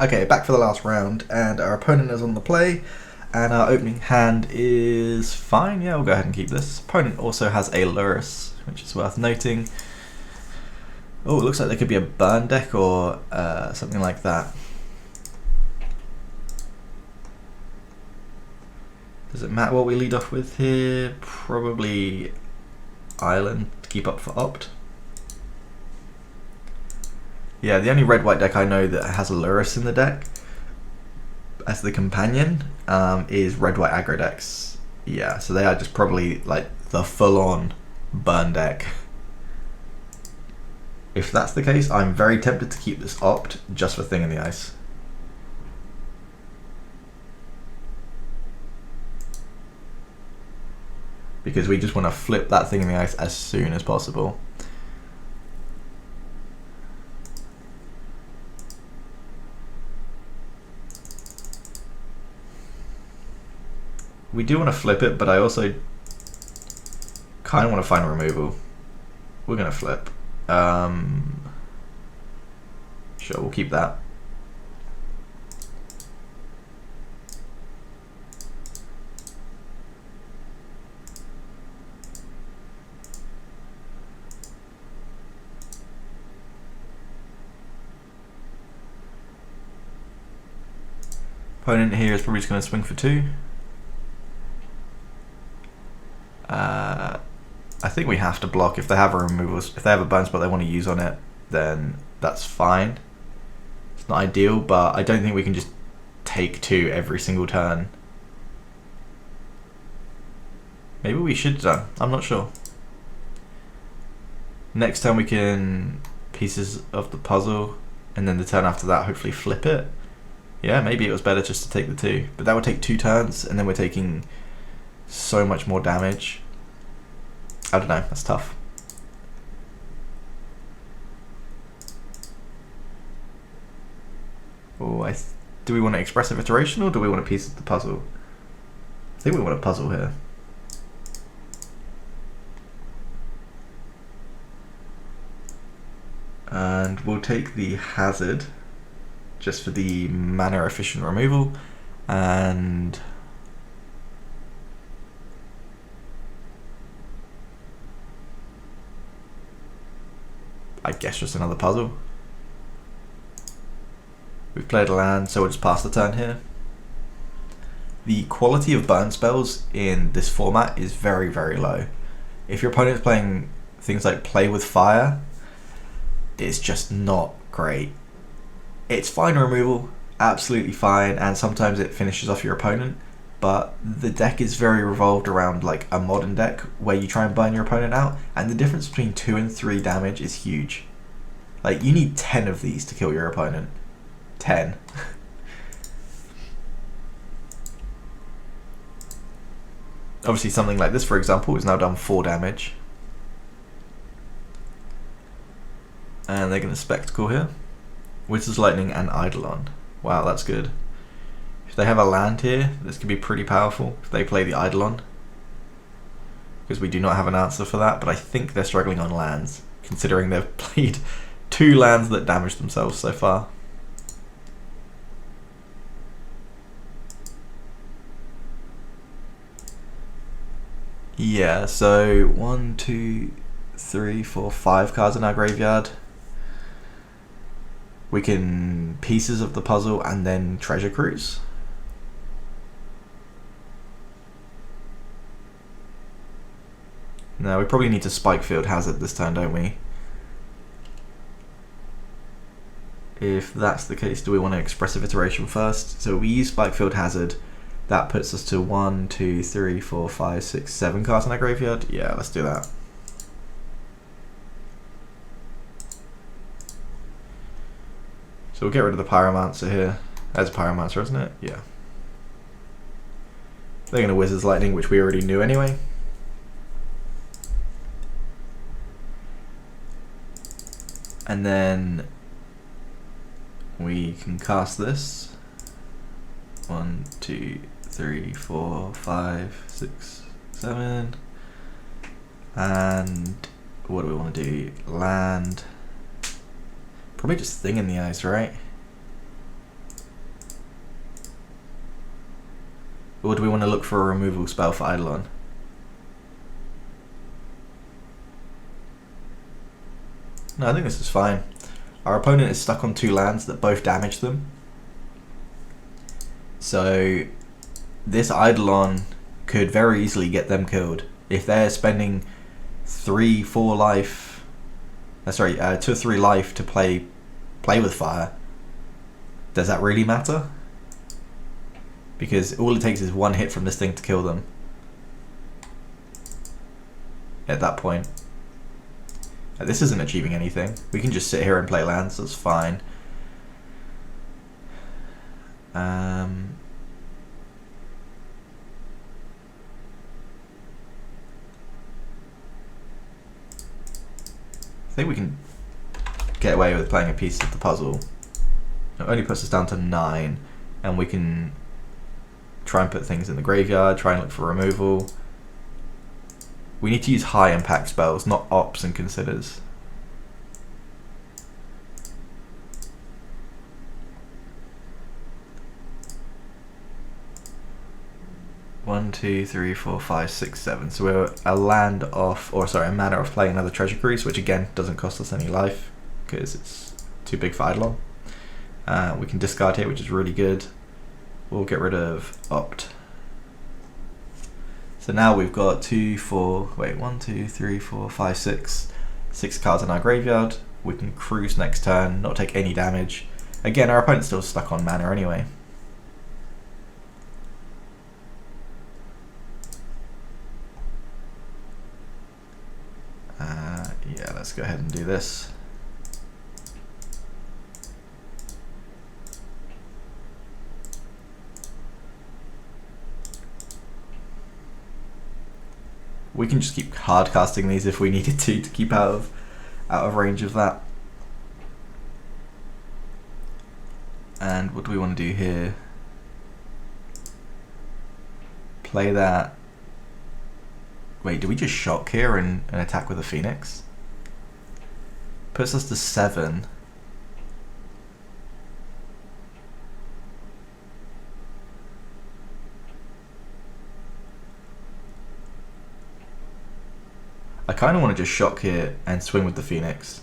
Okay, back for the last round, and our opponent is on the play, and our opening hand is fine. Yeah, we'll go ahead and keep this. Opponent also has a Lurrus, which is worth noting. Oh, it looks like there could be a burn deck or something like that. Does it matter what we lead off with here? Probably Island to keep up for Opt. Yeah, the only red-white deck I know that has a Lurrus in the deck as the companion is red-white aggro decks. Yeah, so they are just probably like the full-on burn deck. If that's the case, I'm very tempted to keep this Opt just for Thing in the Ice. Because we just want to flip that Thing in the Ice as soon as possible. We do want to flip it, but I also kind of want to find removal. We're going to flip. Sure, we'll keep that. Opponent here is probably just going to swing for 2. I think we have to block if they have a removal. If they have a burn spot they want to use on it, then that's fine. It's not ideal, but I don't think we can just take 2 every single turn. Maybe we should have done. I'm not sure. Next turn we can pieces of the puzzle, and then the turn after that hopefully flip it. Yeah, maybe it was better just to take the 2, but that would take 2 turns, and then we're taking so much more damage. I don't know, that's tough. Oh, do we want to expressive iteration or do we want a piece of the puzzle? I think we want a puzzle here. And we'll take the hazard just for the mana efficient removal, and I guess just another puzzle. We've played a land, so we'll just pass the turn here. The quality of burn spells in this format is very, very low. If your opponent's playing things like Play with Fire, it's just not great. It's fine removal, absolutely fine, and sometimes it finishes off your opponent, but the deck is very revolved around like a modern deck where you try and burn your opponent out, and the difference between 2 and 3 damage is huge. Like, you need 10 of these to kill your opponent. 10. Obviously something like this, for example, is now done 4 damage. And they're going to Spectacle here. Wizard's Lightning and Eidolon. Wow, that's good. If they have a land here, this could be pretty powerful if they play the Eidolon. Because we do not have an answer for that, but I think they're struggling on lands, considering they've played 2 lands that damaged themselves so far. Yeah, so 1, 2, 3, 4, 5 cards in our graveyard. We can pieces of the puzzle and then Treasure Cruise. No, we probably need to Spikefield Hazard this turn, don't we? If that's the case, do we want to Expressive Iteration first? So we use Spikefield Hazard. That puts us to 1, 2, 3, 4, 5, 6, 7 cards in our graveyard. Yeah, let's do that. So we'll get rid of the Pyromancer here. That's Pyromancer, isn't it? Yeah. They're going to Wizard's Lightning, which we already knew anyway. And then we can cast this. 1, 2, 3, 4, 5, 6, 7. And what do we want to do? Land. Probably just Thing in the Ice, right? Or do we want to look for a removal spell for Eidolon? No, I think this is fine. Our opponent is stuck on 2 lands that both damage them. So this Eidolon could very easily get them killed. If they're spending 3-4 life, 2 or 3 life to play with fire, does that really matter? Because all it takes is 1 hit from this thing to kill them. At that point. This isn't achieving anything. We can just sit here and play lands, that's fine. I think we can get away with playing a piece of the puzzle. It only puts us down to 9, and we can try and put things in the graveyard, try and look for removal. We need to use high impact spells, not ops and considers. One, two, three, four, 5, 6, 7. So we're a land off, or sorry, a mana off playing another Treasure Cruise, which again doesn't cost us any life because it's too big for Eidolon. We can discard here, which is really good. We'll get rid of opt. So now we've got 1, 2, 3, 4, 5, 6 cards in our graveyard. We can cruise next turn, not take any damage. Again, our opponent's still stuck on mana anyway. Yeah, let's go ahead and do this. We can just keep hard casting these if we needed to keep out of range of that. And what do we want to do here? Play that. Wait, do we just shock here and attack with a Pheonix? Puts us to 7. I kind of want to just shock here and swing with the Pheonix.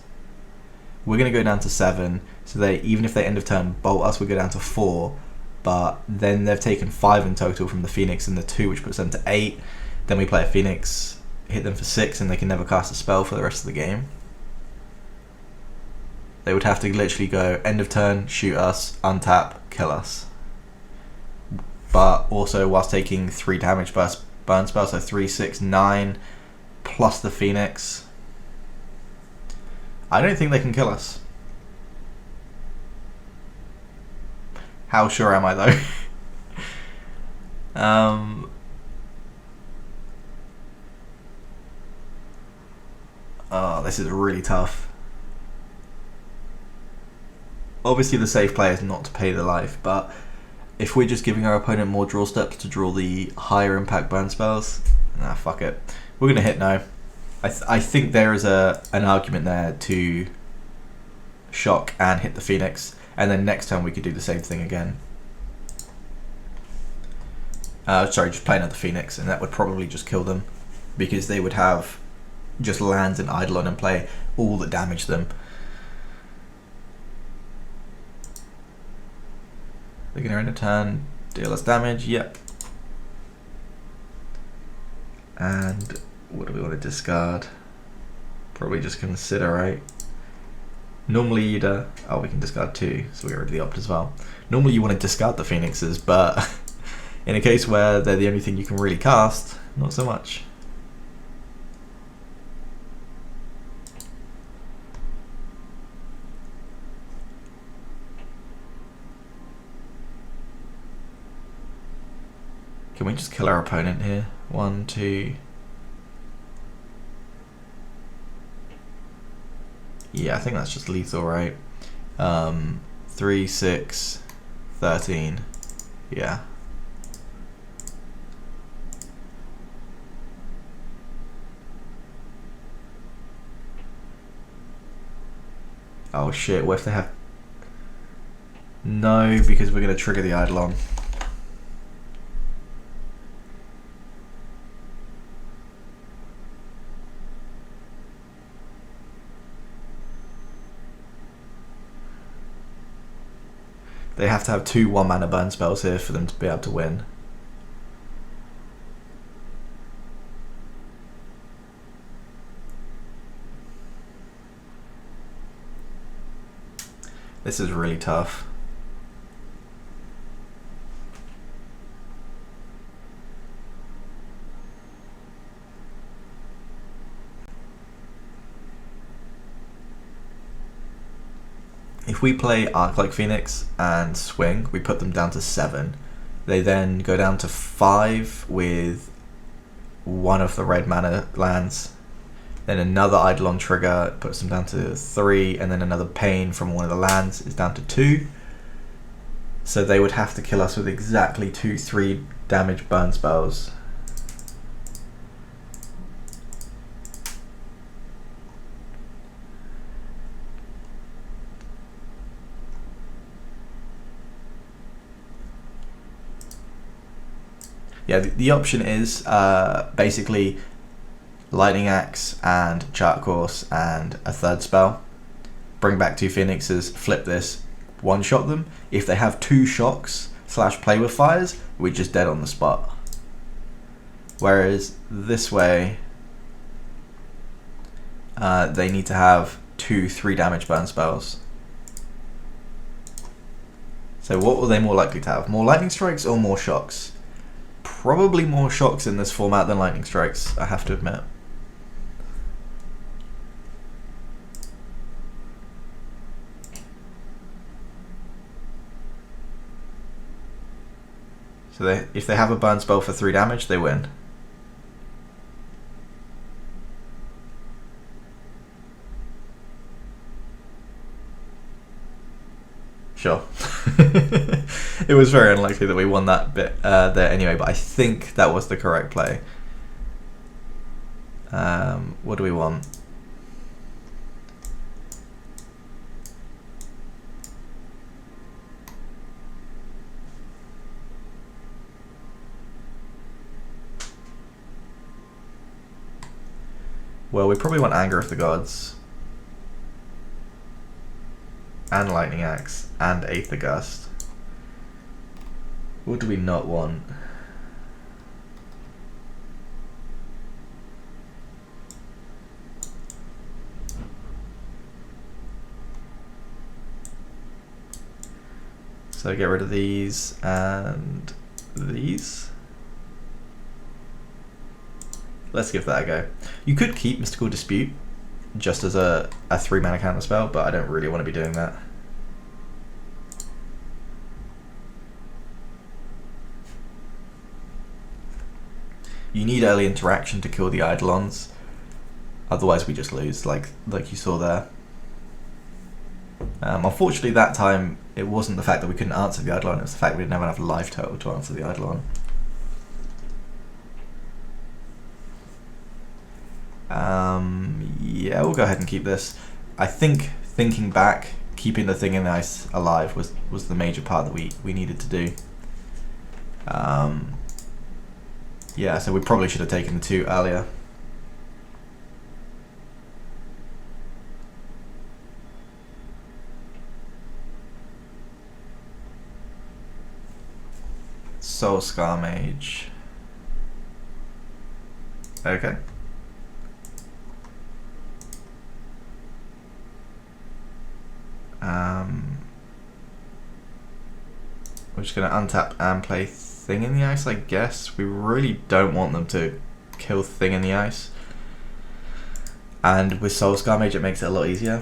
We're going to go down to 7, so they, even if they end of turn bolt us, we go down to 4. But then they've taken 5 in total from the Pheonix and the 2, which puts them to 8. Then we play a Pheonix, hit them for 6, and they can never cast a spell for the rest of the game. They would have to literally go end of turn, shoot us, untap, kill us. But also whilst taking 3 damage per burn spell, so 3, 6, 9, plus the Pheonix. I don't think they can kill us. How sure am I though? Oh, this is really tough. Obviously the safe play is not to pay the life, but if we're just giving our opponent more draw steps to draw the higher impact burn spells, nah, fuck it. We're gonna hit no. I think there is an argument there to shock and hit the Pheonix, and then next turn we could do the same thing again. Sorry, just play another Pheonix, and that would probably just kill them, because they would have just lands and Eidolon and play all that damage them. They're gonna end a turn, deal us damage, yep. And what do we want to discard? Probably just consider, right? Normally you'd, oh, we can discard 2, so we get rid of the opt as well. Normally you want to discard the Phoenixes, but in a case where they're the only thing you can really cast, not so much. Can we just kill our opponent here? 1, 2. Yeah, I think that's just lethal, right? 3, 6, 13. Yeah. Oh shit, what if they have... No, because we're going to trigger the Eidolon. They have to have 2 1-mana burn spells here for them to be able to win. This is really tough. If we play Arc like Pheonix and swing, we put them down to 7. They then go down to 5 with one of the red mana lands. Then another Eidolon trigger puts them down to 3, and then another Pain from one of the lands is down to 2. So they would have to kill us with exactly 2 3 damage burn spells. Yeah, the option is basically Lightning Axe and Chart Course and a 3rd spell. Bring back 2 Phoenixes, flip this, one-shot them. If they have 2 shocks / play with fires, we're just dead on the spot. Whereas this way, they need to have 2 3 damage burn spells. So what were they more likely to have? More lightning strikes or more shocks? Probably more shocks in this format than lightning strikes, I have to admit. So if they have a burn spell for 3 damage, they win. Sure. It was very unlikely that we won that bit there anyway, but I think that was the correct play. What do we want? Well, we probably want Anger of the Gods. And Lightning Axe and Aether Gust. What do we not want? So get rid of these and these. Let's give that a go. You could keep Mystical Dispute just as a 3 mana counter spell, but I don't really want to be doing that. You need early interaction to kill the Eidolons, otherwise we just lose, like you saw there. Unfortunately that time it wasn't the fact that we couldn't answer the Eidolon, it was the fact we didn't have enough life total to answer the Eidolon. Yeah, we'll go ahead and keep this. I think, thinking back, keeping the Thing in the Ice alive was the major part that we needed to do. Yeah, so we probably should have taken the 2 earlier. Soul Scar Mage. Okay. We're just going to untap and play Thing in the Ice, I guess. We really don't want them to kill Thing in the Ice. And with Soul Scar Mage it makes it a lot easier.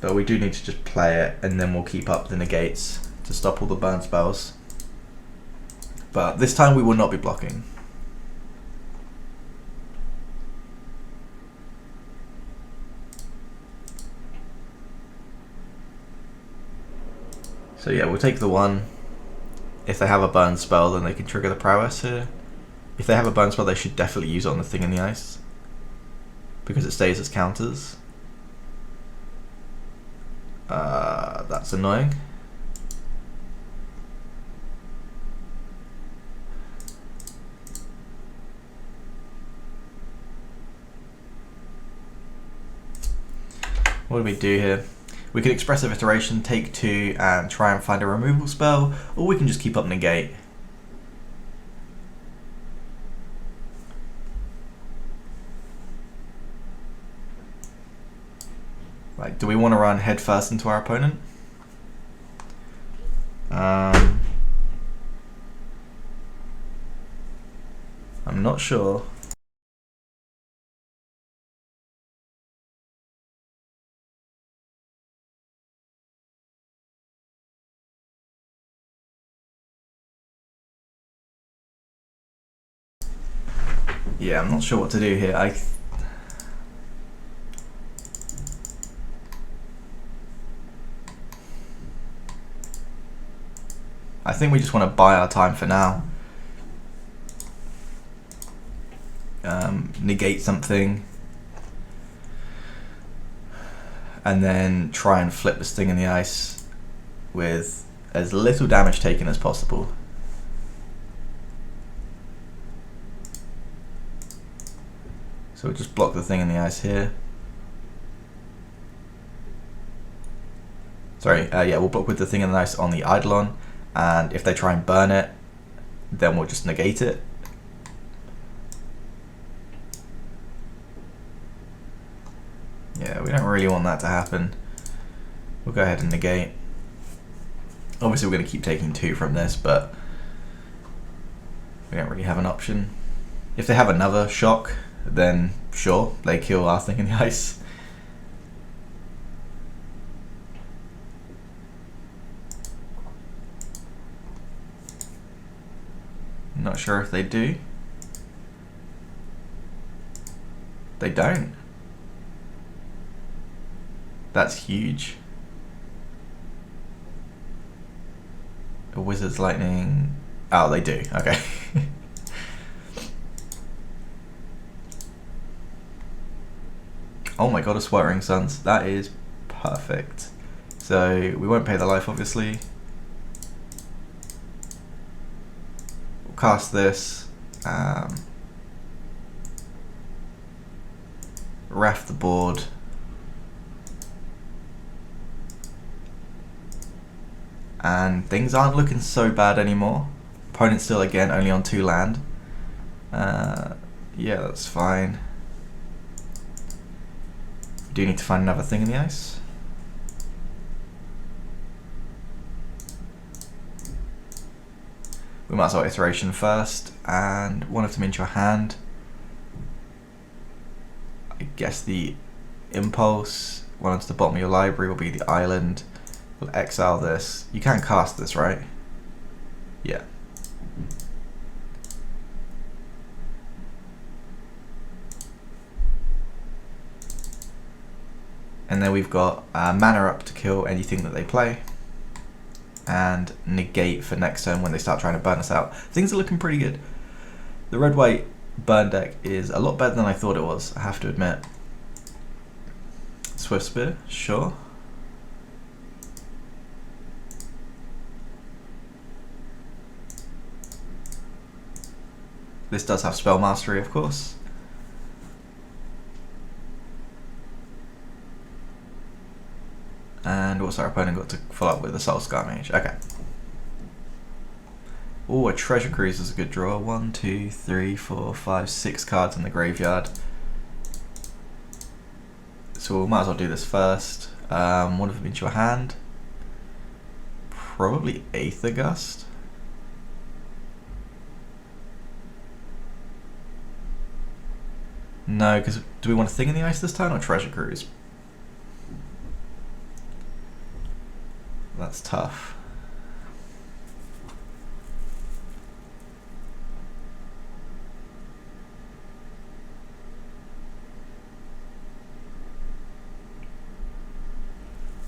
But we do need to just play it, and then we'll keep up the negates to stop all the burn spells. But this time we will not be blocking. So yeah, we'll take the 1. If they have a burn spell, then they can trigger the prowess here. If they have a burn spell, they should definitely use it on the Thing in the Ice, because it stays as counters. That's annoying. What do we do here? We could Expressive Iteration, take 2, and try and find a removal spell, or we can just keep up Negate. Like, do we want to run head first into our opponent? I'm not sure. Yeah, I'm not sure what to do here. I think we just want to buy our time for now. Negate something. And then try and flip the Sting in the Ice with as little damage taken as possible. So we'll just block the Thing in the Ice here. Sorry, yeah, we'll block with the Thing in the Ice on the Eidolon, and if they try and burn it, then we'll just negate it. Yeah, we don't really want that to happen. We'll go ahead and negate. Obviously we're going to keep taking 2 from this, but we don't really have an option. If they have another shock, then sure, they kill our Thing in the Ice. Not sure if they do. They don't. That's huge. A Wizard's Lightning. Oh, they do. Okay. Oh my god, a Swirling Suns. That is perfect. So we won't pay the life, obviously. We'll cast this. Ref the board. And things aren't looking so bad anymore. Opponent's still, again, only on 2 land. Yeah, that's fine. Do need to find another Thing in the Ice. We might as well Iteration first, and one of them into your hand. I guess the Impulse, one to the bottom of your library, will be the Island. We'll exile this. You can cast this, right? Yeah. And then we've got mana up to kill anything that they play, and negate for next turn when they start trying to burn us out. Things are looking pretty good. The red-white burn deck is a lot better than I thought it was, I have to admit. Swift Spear, sure. This does have Spell Mastery, of course. And what's our opponent got to follow up with? A Soul Scar Mage. Okay. Oh, a Treasure Cruise is a good draw. 1, 2, 3, 4, 5, 6 cards in the graveyard. So we might as well do this first. One of them into your hand. Probably Aether Gust. No, because do we want a Thing in the Ice this time or Treasure Cruise? That's tough.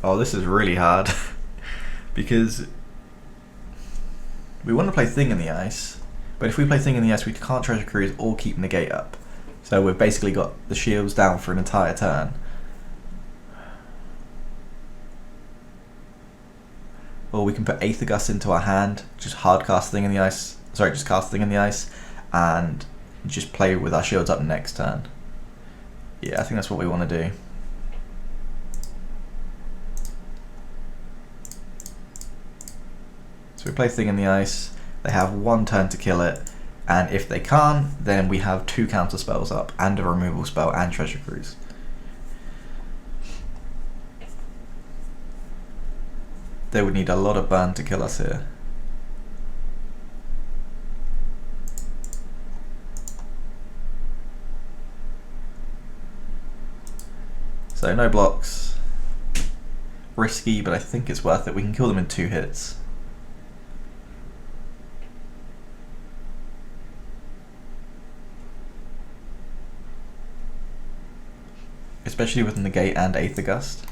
Oh, this is really hard. Because we want to play Thing in the Ice, but if we play Thing in the Ice, we can't Treasure Cruise or keep Negate up. So we've basically got the shields down for an entire turn. Or we can put Aether Gust into our hand, just hard cast Thing in the Ice, sorry, just cast Thing in the Ice, and just play with our shields up next turn. Yeah, I think that's what we want to do. So we play Thing in the Ice, they have 1 turn to kill it, and if they can't, then we have 2 counter spells up, and a removal spell, and Treasure Cruise. They would need a lot of burn to kill us here. So no blocks. Risky, but I think it's worth it. We can kill them in 2 hits. Especially with Negate and Aether Gust,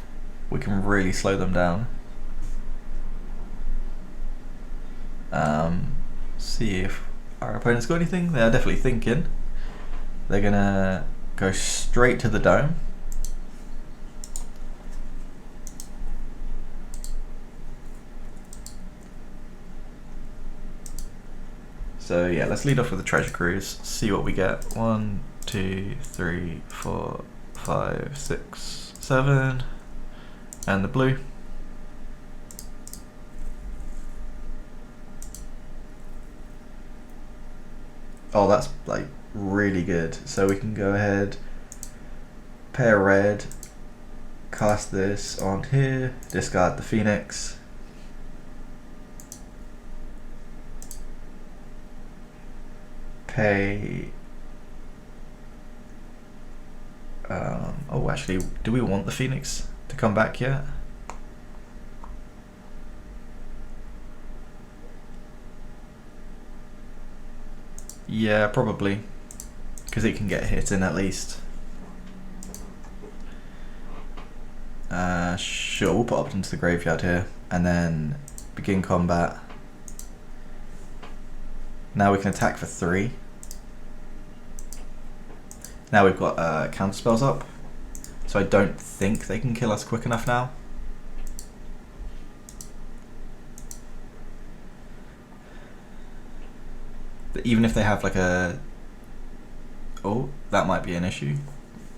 we can really slow them down. See if our opponent's got anything. They're definitely thinking. They're gonna go straight to the dome. So yeah, let's lead off with the Treasure Cruise, see what we get. 1, 2, 3, 4, 5, 6, 7, and the blue. Oh, that's like really good. So we can go ahead, pay a red, cast this on here, discard the Pheonix. Pay. Oh, actually, do we want the Pheonix to come back yet? Yeah, probably, because it can get hit in at least. Sure, we'll put up into the graveyard here, and then begin combat. Now we can attack for 3. Now we've got counter spells up, so I don't think they can kill us quick enough now. But even if they have like a... Oh, that might be an issue.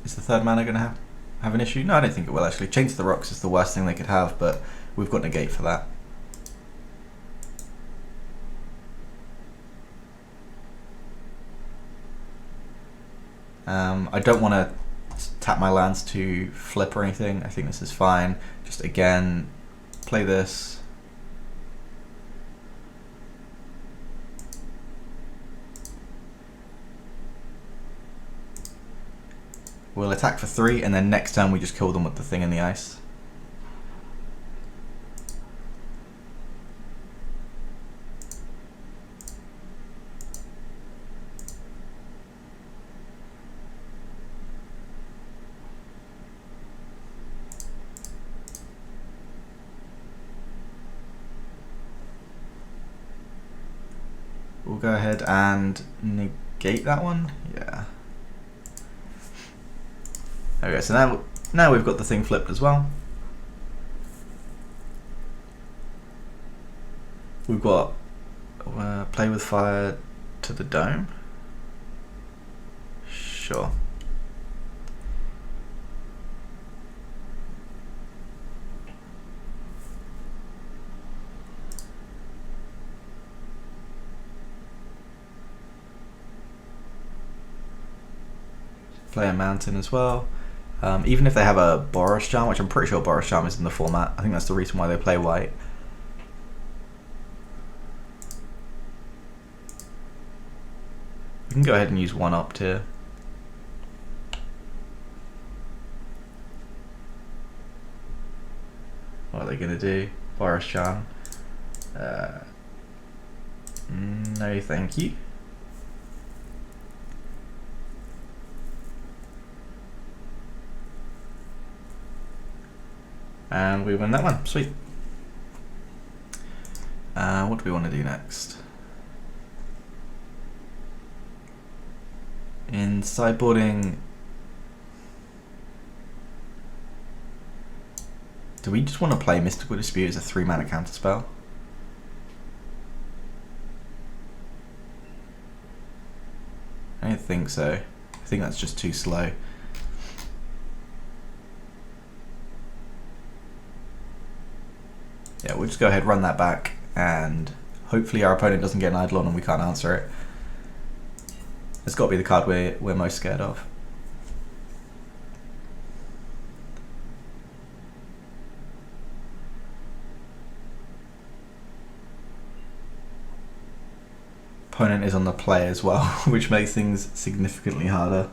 Is the 3rd mana going to have an issue? No, I don't think it will actually. Chain to the Rocks is the worst thing they could have, but we've got Negate for that. I don't want to tap my lands to flip or anything. I think this is fine. Just again, play this. We'll attack for 3, and then next turn we just kill them with the Thing in the Ice. We'll go ahead and negate that one. Yeah. Okay, so now we've got the thing flipped as well. We've got play with fire to the dome. Sure. Play a mountain as well. Even if they have a Boros Charm, which I'm pretty sure Boros Charm is in the format. I think that's the reason why they play white. We can go ahead and use 1 opt here. What are they going to do? Boros Charm. No thank you. And we win that one. Sweet. What do we want to do next? In sideboarding, do we just want to play Mystical Dispute as a 3-mana counterspell? I don't think so. I think that's just too slow. Yeah, we'll just go ahead, run that back, and hopefully our opponent doesn't get an Eidolon and we can't answer it. It's got to be the card we're most scared of. Opponent is on the play as well, which makes things significantly harder.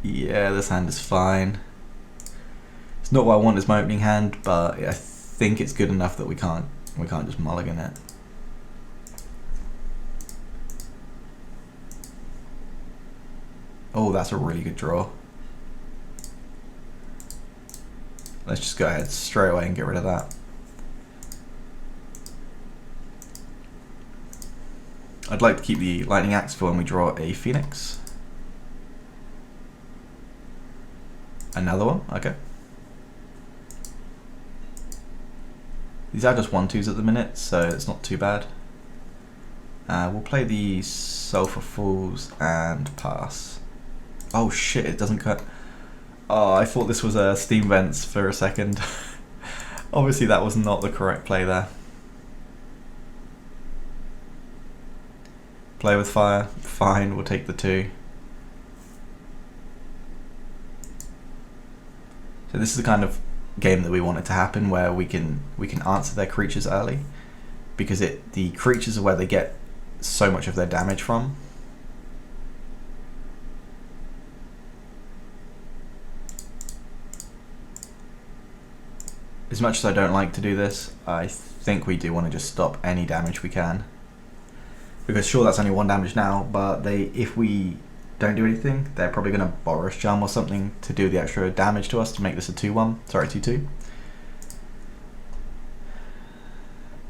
Yeah, this hand is fine. It's not what I want as my opening hand, but I think it's good enough that we can't just mulligan it. Oh, that's a really good draw. Let's just go ahead straight away and get rid of that. I'd like to keep the Lightning Axe for when we draw a Pheonix. Another one, okay. These are just 1/2s at the minute, so it's not too bad. We'll play the Sulphur Falls and pass. Oh shit, it doesn't cut. Oh, I thought this was a Steam Vents for a second. Obviously that was not the correct play there. Play with fire, fine, we'll take the 2. So this is the kind of game that we want it to happen, where we can answer their creatures early, because the creatures are where they get so much of their damage from. As much as I don't like to do this, I think we do want to just stop any damage we can. Because sure, that's only 1 damage now, but if we don't do anything, they're probably going to Boros Charm or something to do the extra damage to us to make this a 2-1. Sorry, 2-2.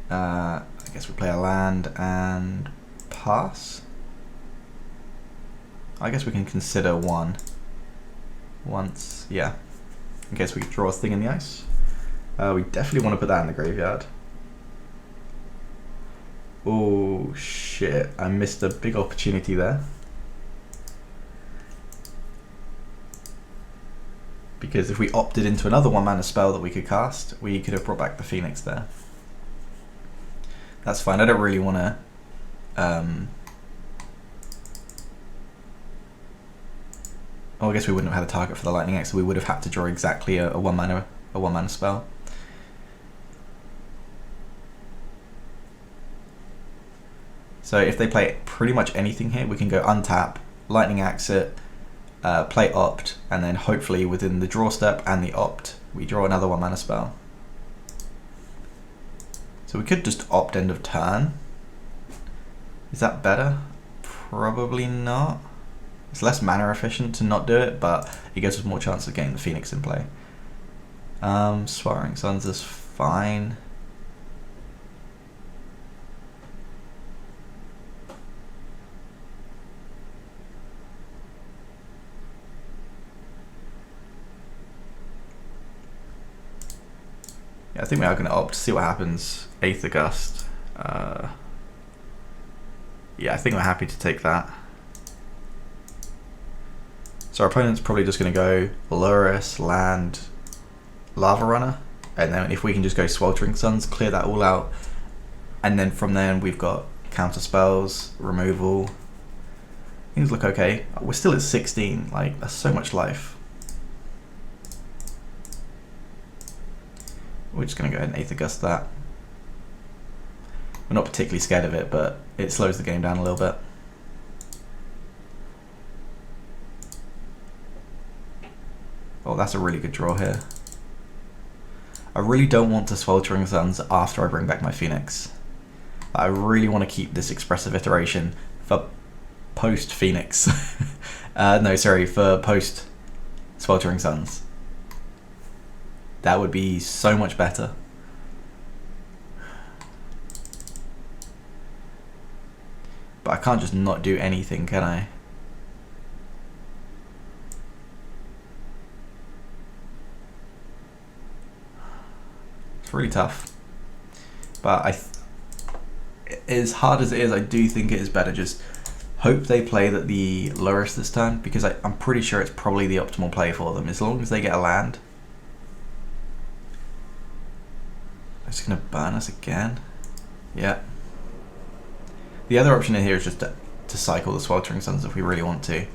I guess we play a land and pass. I guess we can consider 1 once, yeah, in case we draw a thing in the ice. We definitely want to put that in the graveyard. Oh shit, I missed a big opportunity there. Because if we opted into another 1-mana spell that we could cast, we could have brought back the Pheonix there. That's fine, I don't really want to... Oh, I guess we wouldn't have had a target for the Lightning Axe, so we would have had to draw exactly a 1-mana spell. So if they play pretty much anything here, we can go untap, Lightning Axe it, play opt, and then hopefully within the draw step and the opt, we draw another 1-mana spell. So we could just opt end of turn. Is that better? Probably not. It's less mana efficient to not do it, but it gives us more chance of getting the Pheonix in play. Swallowing Suns is fine. I think we are going to opt, see what happens. 8th August. Yeah, I think we're happy to take that. So our opponent's probably just going to go Lurrus, land, Lava Runner, and then if we can just go Sweltering Suns, clear that all out, and then from there we've got counter spells, removal. Things look okay. We're still at 16, like that's so much life. We're just going to go ahead and 8th August that. We're not particularly scared of it, but it slows the game down a little bit. Oh, that's a really good draw here. I really don't want to Sweltering Suns after I bring back my Pheonix. I really want to keep this expressive iteration for post Pheonix. No, sorry, for post Sweltering Suns. That would be so much better. But I can't just not do anything, can I? It's really tough. But as hard as it is, I do think it is better just Hope they play the Lurrus this turn, because I'm pretty sure it's probably the optimal play for them, as long as they get a land. It's going to burn us again. Yeah. The other option in here is just to cycle the Sweltering Suns if we really want to.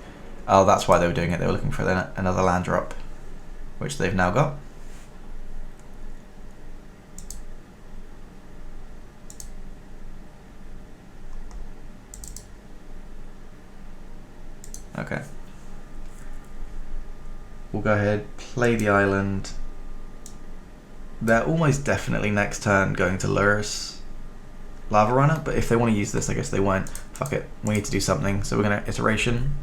Oh, that's why they were doing it. They were looking for another land drop, which they've now got. Okay. We'll go ahead, play the island. They're almost definitely next turn going to Lurrus Lava Runner, but if they want to use this, I guess they won't. Fuck it, we need to do something. So we're going to Iteration.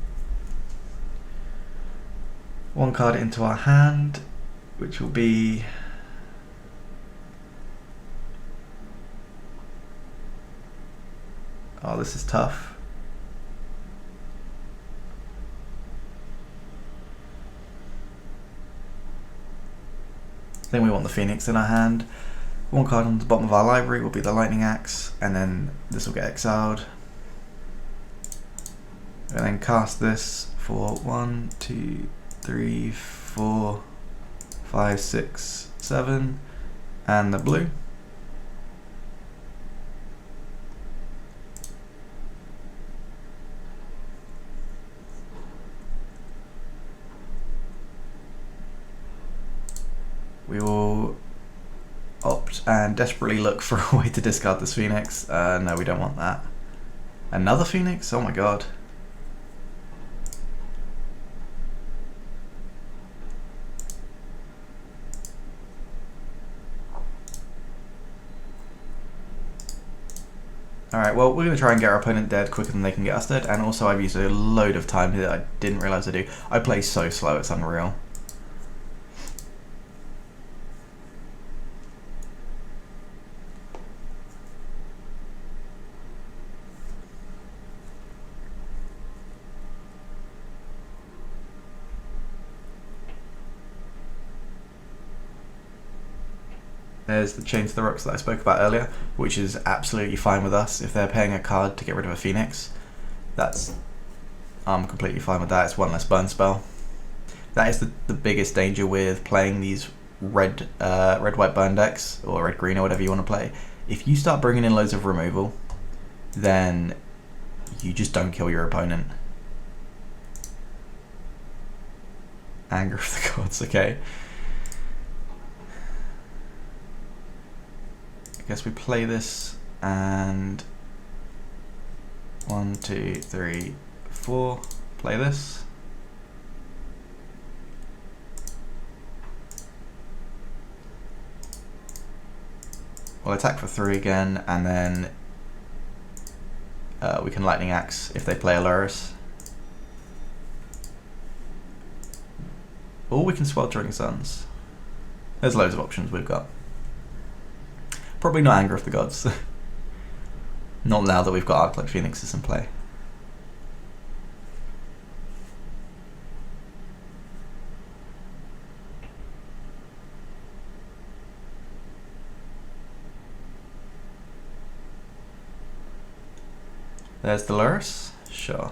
One card into our hand, which will be... Oh, this is tough. Then we want the Pheonix in our hand. One card on the bottom of our library will be the Lightning Axe, and then this will get exiled. And then cast this for 1, 2, 3, 4, 5, 6, 7, and the blue. We will opt and desperately look for a way to discard this Pheonix. No, we don't want that. Another Pheonix? Oh my god. Alright, well, we're going to try and get our opponent dead quicker than they can get us dead, and also I've used a load of time here that I didn't realise I do. I play so slow, it's unreal. There's the Chain to the Rocks that I spoke about earlier, which is absolutely fine with us. If they're paying a card to get rid of a Pheonix, I'm completely fine with that. It's one less burn spell. That is the biggest danger with playing these red white burn decks, or red green, or whatever you want to play. If you start bringing in loads of removal, then you just don't kill your opponent. Anger of the Gods, okay. I guess we play this, and 1, 2, 3, 4, play this. We'll attack for 3 again, and then we can Lightning Axe if they play a Lurrus. Or we can Sweltering Suns. There's loads of options we've got. Probably not Anger of the Gods. Not now that we've got Arclight Phoenixes in play. There's the Lurrus. Sure.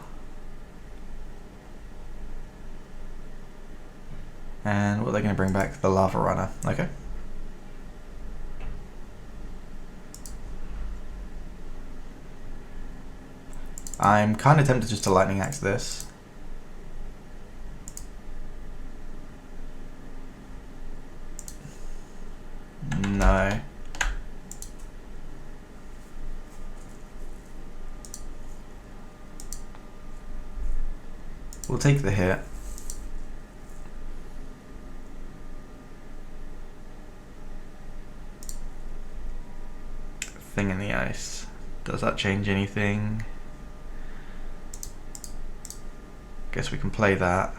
And what are they going to bring back? The Lava Runner. Okay. I'm kind of tempted just to Lightning Axe this. No. We'll take the hit. Thing in the ice. Does that change anything? Guess we can play that.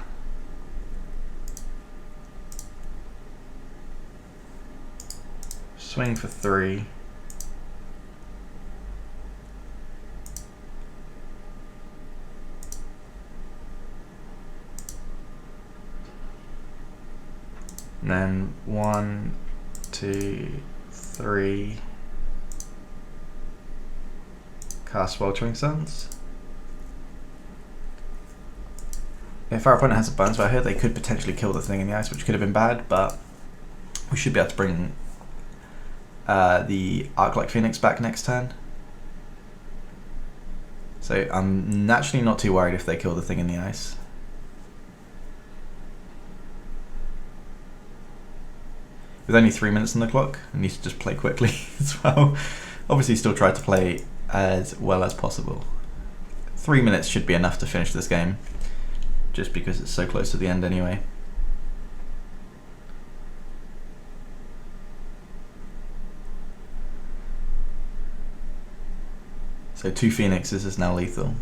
Swing for 3. And then 1, 2, 3. Cast Sweltering Suns. if our opponent has a burn spell here, they could potentially kill the thing in the ice, which could have been bad, but we should be able to bring the Arc-like Pheonix back next turn. So I'm naturally not too worried if they kill the thing in the ice. With only 3 minutes on the clock, I need to just play quickly as well. Obviously still try to play as well as possible. 3 minutes should be enough to finish this game, just because it's so close to the end anyway. So 2 Pheonixes is now lethal.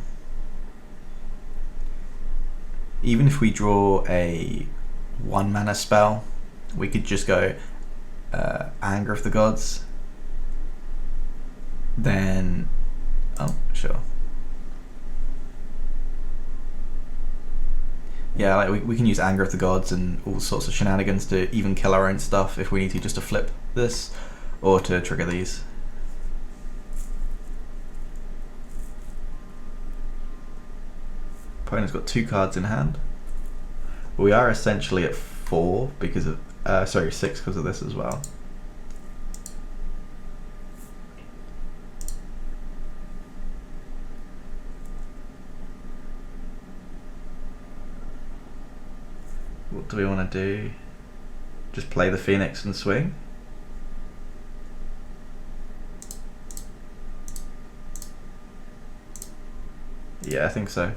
Even if we draw a 1 mana spell, we could just go Anger of the Gods. Then, oh, sure. Yeah, like we can use Anger of the Gods and all sorts of shenanigans to even kill our own stuff if we need to, just to flip this or to trigger these. Opponent's got 2 cards in hand. We are essentially at 4 because of, 6 because of this as well. What do we want to do? Just play the Pheonix and swing? Yeah, I think so.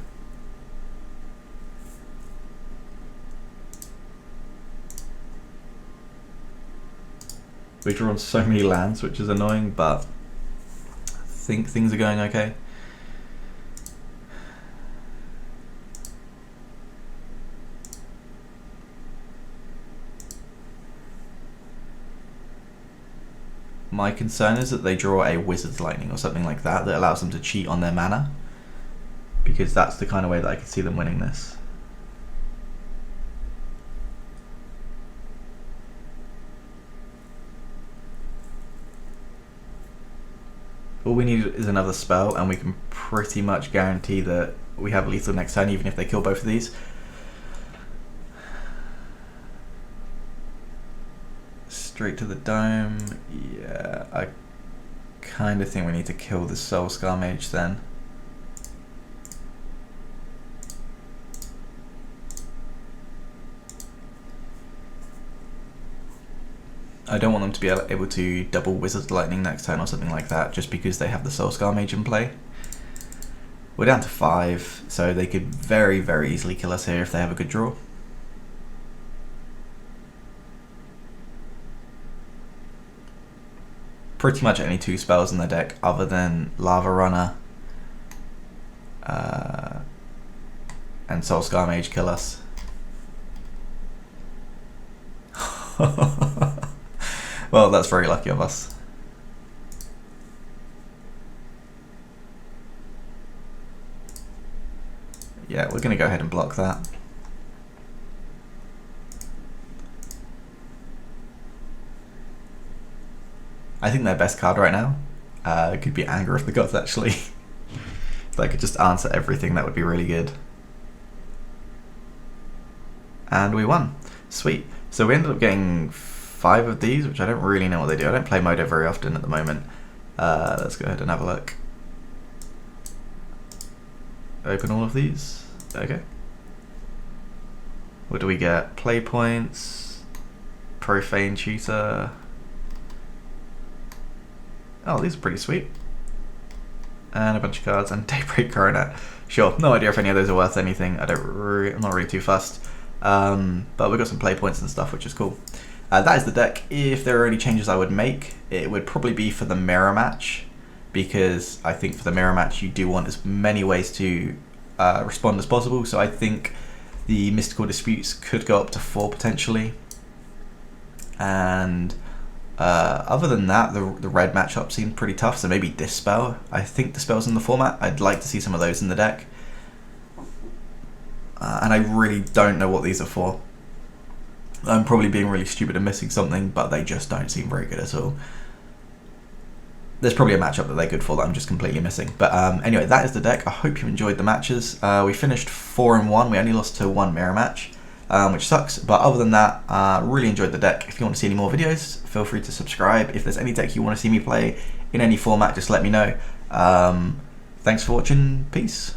We've drawn so many lands, which is annoying, but I think things are going okay. My concern is that they draw a Wizard's Lightning or something like that that allows them to cheat on their mana, because that's the kind of way that I could see them winning this. All we need is another spell, and we can pretty much guarantee that we have lethal next turn, even if they kill both of these. Straight to the dome. Yeah, I kind of think we need to kill the Soul Scar Mage then. I don't want them to be able to double Wizard's Lightning next turn or something like that, just because they have the Soul Scar Mage in play. We're down to 5, so they could very, very easily kill us here if they have a good draw. Pretty much any 2 spells in the deck other than Lava Runner and Soul Scar Mage kill us. Well, that's very lucky of us. Yeah, we're going to go ahead and block that. I think their best card right now could be Anger of the Gods, actually. If I could just answer everything, that would be really good. And we won. Sweet. So we ended up getting 5 of these, which I don't really know what they do. I don't play Modo very often at the moment. Let's go ahead and have a look. Open all of these. Okay. What do we get? Play points, Profane Tutor. Oh, these are pretty sweet. And a bunch of cards, and Daybreak Coronet. Sure, no idea if any of those are worth anything. I'm not really too fussed. But we've got some play points and stuff, which is cool. That is the deck. If there are any changes I would make, it would probably be for the mirror match, because I think for the mirror match you do want as many ways to respond as possible. So I think the Mystical Disputes could go up to 4 potentially. And other than that, the red matchup seemed pretty tough, so maybe Dispel. I think Dispel's in the format. I'd like to see some of those in the deck. And I really don't know what these are for. I'm probably being really stupid and missing something, but they just don't seem very good at all. there's probably a matchup that they're good for that I'm just completely missing. But anyway, that is the deck. I hope you enjoyed the matches. We finished 4-1. We only lost to one mirror match, which sucks. But other than that, really enjoyed the deck. If you want to see any more videos, feel free to subscribe. If there's any deck you want to see me play in any format, just let me know. Thanks for watching. Peace.